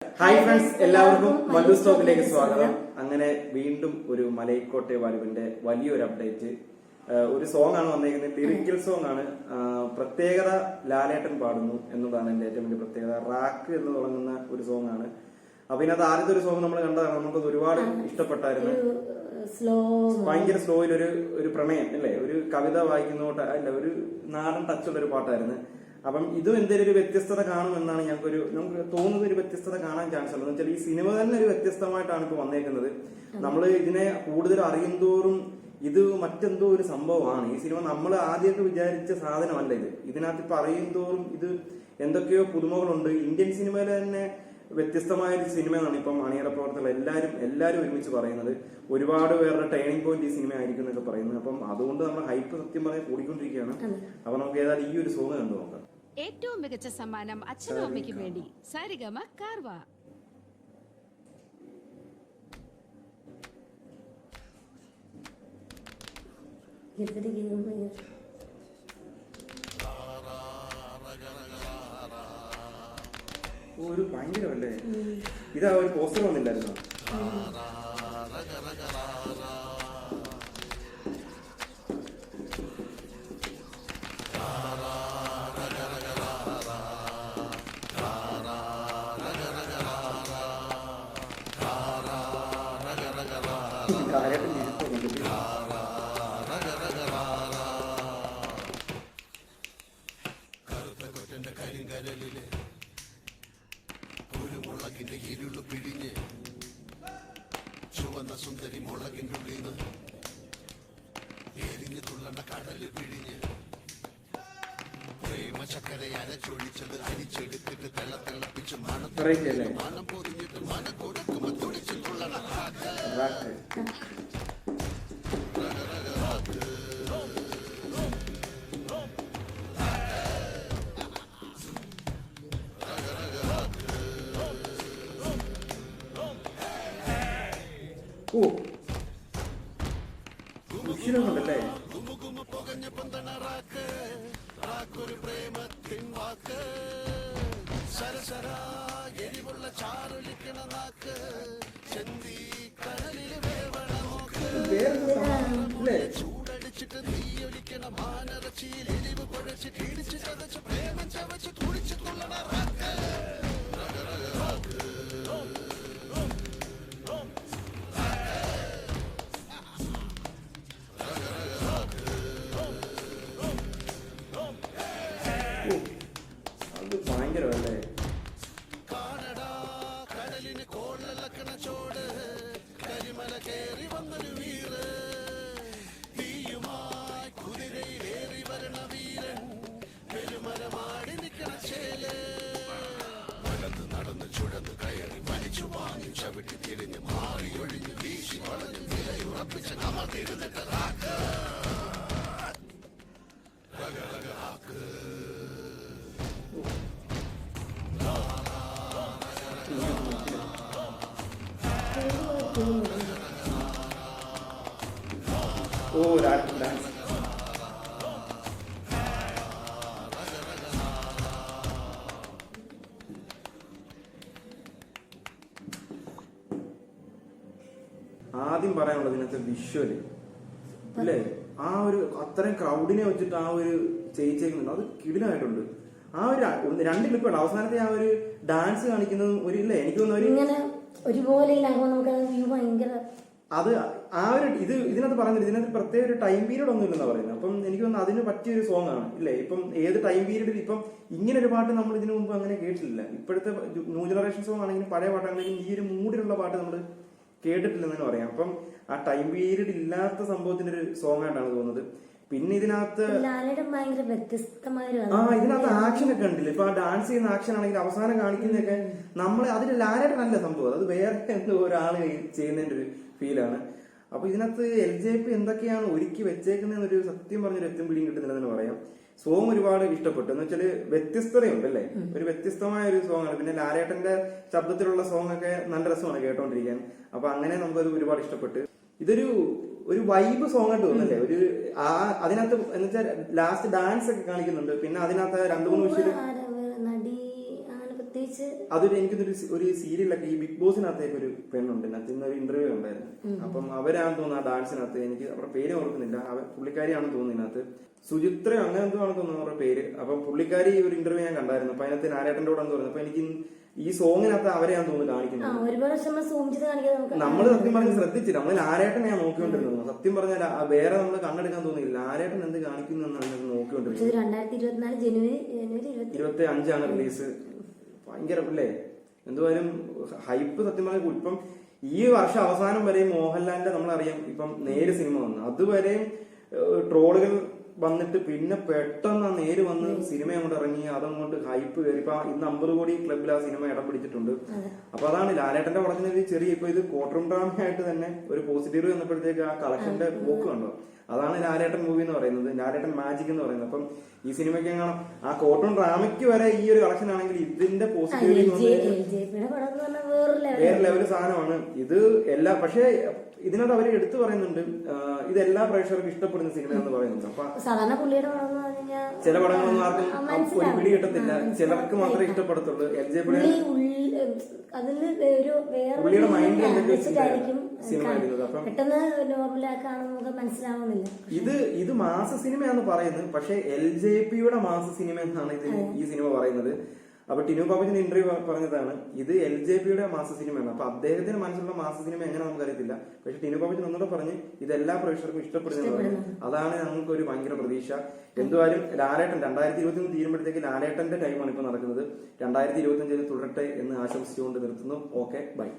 Hi friends, എല്ലാവർക്കും മല്ലു സ്റ്റോക്കിലേക്ക് സ്വാഗതം. അങ്ങനെ വീണ്ടും ഒരു മലൈക്കോട്ടെ വലുവിന്റെ വലിയൊരു അപ്ഡേറ്റ്. ഒരു സോങ് ആണ് വന്നിരിക്കുന്നത്, ലിറിക്കൽ സോങ് ആണ്. പ്രത്യേകത ലാലേട്ടൻ പാടുന്നു എന്നതാണ് എന്റെ ഏറ്റവും വലിയ പ്രത്യേകത. റാക്ക് എന്ന് തുടങ്ങുന്ന ഒരു സോങ് ആണ്. അപ്പൊ ഇതിനകത്ത് ആദ്യത്തെ ഒരു സോങ് നമ്മൾ കണ്ടതാണ്, നമുക്കത് ഒരുപാട് ഇഷ്ടപ്പെട്ടായിരുന്നു. ഭയങ്കര സ്ലോയിൽ ഒരു പ്രണയം അല്ലേ, ഒരു കവിത വായിക്കുന്നോട്ട് അല്ല, ഒരു നാടൻ ടച്ചുള്ള ഒരു പാട്ടായിരുന്നു. അപ്പം ഇതും എന്തെങ്കിലും ഒരു വ്യത്യസ്തത കാണുമെന്നാണ് നമുക്ക് തോന്നുന്നത്. ഒരു വ്യത്യസ്തത കാണാൻ ചാൻസ് ഉള്ളത് വെച്ചാൽ ഈ സിനിമ തന്നെ ഒരു വ്യത്യസ്തമായിട്ടാണ് ഇപ്പൊ വന്നേക്കുന്നത്. നമ്മൾ ഇതിനെ കൂടുതൽ അറിയുന്തോറും ഇത് മറ്റെന്തോ ഒരു സംഭവമാണ്. ഈ സിനിമ നമ്മൾ ആദ്യമൊക്കെ വിചാരിച്ച സാധനമല്ല ഇത്. ഇതിനകത്ത് ഇപ്പൊ അറിയുന്തോറും ഇത് എന്തൊക്കെയോ പുതുമകളുണ്ട്. ഇന്ത്യൻ സിനിമയിൽ തന്നെ വ്യത്യസ്തമായ ഒരു സിനിമയാണ് ഇപ്പം അണിയറ പ്രവർത്തകർ എല്ലാവരും ഒരുമിച്ച് പറയുന്നത്. ഒരുപാട് പേരുടെ ടേണിംഗ് പോയിന്റ് ഈ സിനിമ ആയിരിക്കും എന്നൊക്കെ പറയുന്നത്. അപ്പം അതുകൊണ്ട് നമ്മൾ ഹൈപ്പ് സത്യം പറയാൻ കൂടിക്കൊണ്ടിരിക്കുകയാണ്. അപ്പൊ നമുക്ക് ഏതായാലും ഈ ഒരു സോങ് കണ്ടു നോക്കാം. ഏറ്റവും മികച്ച സമ്മാനം അച്ഛനും അമ്മയ്ക്കും വേണ്ടി സാരിഗമ കാർവ. ഒരു ഭയങ്കരമല്ലേ ഇതാ, ഒരു പോസ്റ്റർ വന്നില്ലായിരുന്നോ? മുളകിന്റെ ഇരുള് പിഴിഞ്ഞ് ചുവന്ന സുന്ദരി മുളകിന്റെ ഉള്ളിന്ന് എരിഞ്ഞു തുള്ളണ്ട കടല് പിഴിഞ്ഞ് പ്രേമ ചക്കര അരച്ചൊഴിച്ചത് അരിച്ചെടുത്തിട്ട് തിളപ്പിച്ച് മണം പൊതിഞ്ഞിട്ട് മനം കൊടുക്കുമ്പോ തുടിച്ചു തുള്ളണ ണ്ടല്ലേ ഒരു പ്രേമത്തിൻ വാക്ക് സരസരാ എരിവുള്ള ചാറൊലിക്കണ നാക്ക് ചെന്തി കടലിൽ വേവണ നോക്ക് ചൂടടിച്ചിട്ട് തീയൊലിക്കണ മാനറച്ചിയിൽ എരിവ് കുഴച്ച് കിടിച്ച് ചതച്ച് പ്രേമം ചവച്ച് തുടിച്ചു തുള്ളണ റാക്ക് ഭയങ്കരമല്ലേ. കാണടാ കടലിന് കോളലക്കണ ചോട് കരിമല കേറി വന്നൊരു വീറ് തീയുമായി കുതിരയിലേറി വരണ വീരൻ പെരുമരമാടി നിൽക്കണ ചേല് വലന്ന് നടന്ന് ചുഴന്ന് കയറി വലിച്ചു വാങ്ങി ചവിട്ടി തിരിഞ്ഞ് മാറി ഒഴിഞ്ഞ് വീശി വളഞ്ഞ് നിലയുറപ്പിച്ച കമർന്നിരുന്നിട്ട് റാക്ക് റാക്ക് ഓ ഡാൻസ് ആദ്യം പറയാനുള്ളത് ഇതിനകത്ത് വിഷ്വല് അല്ലേ. ആ ഒരു അത്രയും ക്രൗഡിനെ വെച്ചിട്ട് ആ ഒരു ചെയ്യിച്ചേക്കുന്നുണ്ട്, അത് കിടിലമായിട്ടുണ്ട്. ആ ഒരു രണ്ട് ക്ലിപ്പാണ് അവസാനത്തെ ആ ഒരു ഡാൻസ് കാണിക്കുന്നതും ഒരു ഇല്ലേ, എനിക്ക് തോന്നുന്നു ഒരുപോലെ അത് ആ ഒരു ഇതിനകത്ത് പറഞ്ഞില്ല. ഇതിനകത്ത് പ്രത്യേക ഒരു ടൈം പീരീഡ് ഒന്നും ഇല്ലെന്നാ പറയുന്നത്. അപ്പം എനിക്ക് തോന്നുന്നു അതിന് പറ്റിയൊരു സോങ് ആണ് ഇല്ലേ. ഇപ്പം ഏത് ടൈം പീരീഡിൽ ഇപ്പം ഇങ്ങനെ ഒരു പാട്ട് നമ്മൾ ഇതിനു മുമ്പ് അങ്ങനെ കേട്ടിട്ടില്ല. ഇപ്പോഴത്തെ ന്യൂ ജനറേഷൻ സോങ് ആണെങ്കിലും പഴയ പാട്ടാണെങ്കിലും ഈ ഒരു മൂഡിലുള്ള പാട്ട് നമ്മൾ കേട്ടിട്ടില്ലെന്നു പറയാം. അപ്പം ആ ടൈം പീരീഡ് ഇല്ലാത്ത സംഭവത്തിന്റെ ഒരു സോങ് ആയിട്ടാണ് തോന്നുന്നത്. പിന്നെ ഇതിനകത്ത് ഇതിനകത്ത് ആക്ഷൻ ഒക്കെ ഉണ്ടല്ലോ. ഇപ്പൊ ആ ഡാൻസ് ചെയ്യുന്ന ആക്ഷൻ ആണെങ്കിൽ അവസാനം കാണിക്കുന്നതൊക്കെ നമ്മൾ അതിൽ ലാലേട്ടനല്ല സംഭവം, അത് വേറെ എന്തോ ഒരാള് ചെയ്യുന്നതിന്റെ ഒരു ഫീലാണ്. അപ്പൊ ഇതിനകത്ത് LJP എന്തൊക്കെയാണ് ഒരുക്കി വെച്ചേക്കുന്നതെന്നൊരു സത്യം പറഞ്ഞൊരു എത്തും പിടിയും കിട്ടുന്നില്ലെന്ന് പറയാം. സോങ് ഒരുപാട് ഇഷ്ടപ്പെട്ടു. എന്ന് വെച്ചാല് വ്യത്യസ്തതയുണ്ട് അല്ലേ, ഒരു വ്യത്യസ്തമായ ഒരു സോങ് ആണ്. പിന്നെ ലാലേട്ടന്റെ ശബ്ദത്തിലുള്ള സോങ് ഒക്കെ നല്ല രസമാണ് കേട്ടോണ്ടിരിക്കാൻ. അപ്പൊ അങ്ങനെ നമുക്കത് ഒരുപാട് ഇഷ്ടപ്പെട്ടു. ഇതൊരു വൈബ് സോങ് ആയിട്ട് തോന്നുന്നല്ലേ. അതിനകത്ത് എന്ന് വെച്ചാൽ ലാസ്റ്റ് ഡാൻസ് ഒക്കെ കാണിക്കുന്നുണ്ട്. പിന്നെ അതിനകത്ത് 2-3 വിഷയം നടി അങ്ങനെ പ്രത്യേകിച്ച് അതൊരു എനിക്കൊരു ഒരു സീരിയലൊക്കെ ഈ ബിഗ് ബോസിനകത്തേക്ക് ഒരു പെണ്ണുണ്ട് അതിൽ നിന്ന് ഒരു ഇന്റർവ്യൂ ഉണ്ടായിരുന്നു. അപ്പം അവരാണെന്ന് തോന്നുന്നു ആ ഡാൻസിനകത്ത്, എനിക്ക് അവരുടെ പേര് ഓർക്കുന്നില്ല, പുള്ളിക്കാരിയാണെന്ന് തോന്നുന്നു ഇതിനകത്ത്, സുചിത്രയോ അങ്ങനെ എന്തോ ആണെന്ന് തോന്നുന്നു അവരുടെ പേര്. അപ്പം പുള്ളിക്കാരി ഒരു ഇന്റർവ്യൂ ഞാൻ കണ്ടായിരുന്നു. അപ്പൊ അതിനകത്ത് നാരായണന്റെ കൂടെ എന്ന് പറയുന്നത്. അപ്പൊ എനിക്ക് ഈ സോങ്ങിനകത്ത് അവരെയാണ് തോന്നുന്നു കാണിക്കുന്നത്. നമ്മൾ സത്യം പറഞ്ഞ് ശ്രദ്ധിച്ചില്ല, നമ്മൾ ലാലേട്ടനെ ഞാൻ നോക്കിക്കൊണ്ടിരുന്നു. സത്യം പറഞ്ഞാൽ വേറെ നമ്മൾ കണ്ണെടുക്കാൻ തോന്നിയില്ല, ലാലേട്ടൻ എന്ത് കാണിക്കുന്നു എന്നാണ് നോക്കിക്കൊണ്ടിരുന്നത്. 2024 ജനുവരി 25 റിലീസ്. ഭയങ്കര അല്ലേ, എന്തുവായാലും ഹൈപ്പ് സത്യം പറഞ്ഞ. ഇപ്പം ഈ വർഷം അവസാനം വരെയും മോഹൻലാലിന്റെ നമ്മളറിയാം ഇപ്പം നേര് സിനിമ വന്നു, അതുവരെയും ട്രോളുകൾ വന്നിട്ട് പിന്നെ പെട്ടെന്ന് ആ നേര് വന്ന് സിനിമ അങ്ങോട്ട് ഇറങ്ങി, അതങ്ങോട്ട് ഹൈപ്പ് കയറി. ഇപ്പൊ ഇന്ന് 50 കോടി ക്ലബിൽ ആ സിനിമ ഇടം പിടിച്ചിട്ടുണ്ട്. അപ്പൊ അതാണ് ലാലേട്ടന്റെ പടത്തിന് ചെറിയ ഇപ്പൊ ഇത് കോട്ടറും ഡ്രാമയായിട്ട് തന്നെ ഒരു പോസിറ്റീവ് വന്നപ്പോഴത്തേക്ക് ആ കളക്ഷന്റെ പോക്ക് കണ്ടോ. അതാണ് ലാലേട്ടൻ മൂവി എന്ന് പറയുന്നത്, ലാലേട്ടൻ മാജിക് എന്ന് പറയുന്നത്. അപ്പം ഈ സിനിമയ്ക്ക് എങ്ങനെ ആ കോട്ടൺ ഡ്രാമയ്ക്ക് വരെ ഈ ഒരു കളക്ഷൻ ആണെങ്കിൽ ഇതിന്റെ പോസിറ്റീവ് വേറെ ലെവൽ സാധനമാണ് ഇത്. എല്ലാ പക്ഷേ ഇതിനകത്ത് അവര് എടുത്തു പറയുന്നുണ്ട് ഇതെല്ലാ പ്രേക്ഷകർക്കും ഇഷ്ടപ്പെടുന്ന സിനിമ എന്ന് പറയുന്നുണ്ട്. അപ്പൊ സാധാരണ പുള്ളിയുടെ ചില പടങ്ങളൊന്നും ആർക്കും ഒരു പിടി കിട്ടത്തില്ല, ചിലർക്ക് മാത്രമേ ഇഷ്ടപ്പെടത്തുള്ളൂ. LJ പുള്ളിയുടെ മൈൻഡിൽ എന്തൊക്കെ സിനിമ എടുക്കുന്നത്. അപ്പം ഇത് മാസ സിനിമയാന്ന് പറയുന്നത്, പക്ഷെ LJPയുടെ മാസ സിനിമ എന്നാണ് ഈ സിനിമ പറയുന്നത്. അപ്പൊ ടിനു പാപ്പച്ചന്റെ ഇന്റർവ്യൂ പറഞ്ഞതാണ് ഇത് LJPയുടെ മാസ സിനിമയാണ്. അപ്പൊ അദ്ദേഹത്തിന് മനസ്സിലുള്ള മാസ സിനിമ എങ്ങനെ നമുക്കറിയത്തില്ല. പക്ഷെ ടിനു പാപ്പച്ചൻ ഒന്നുകൂടെ പറഞ്ഞ് ഇതെല്ലാ പ്രേക്ഷകർക്കും ഇഷ്ടപ്പെടുന്നത്. അതാണ് ഞങ്ങൾക്ക് ഒരു ഭയങ്കര പ്രതീക്ഷ. എന്തുവായാലും ലാലേട്ടൻ 2021 തീരുമ്പോഴത്തേക്ക് ലാലേട്ടന്റെ ടൈമാണ് ഇപ്പൊ നടക്കുന്നത്. 2025 തുടരട്ടെ എന്ന് ആശംസിച്ചുകൊണ്ട് നിർത്തുന്നു. Okay, by.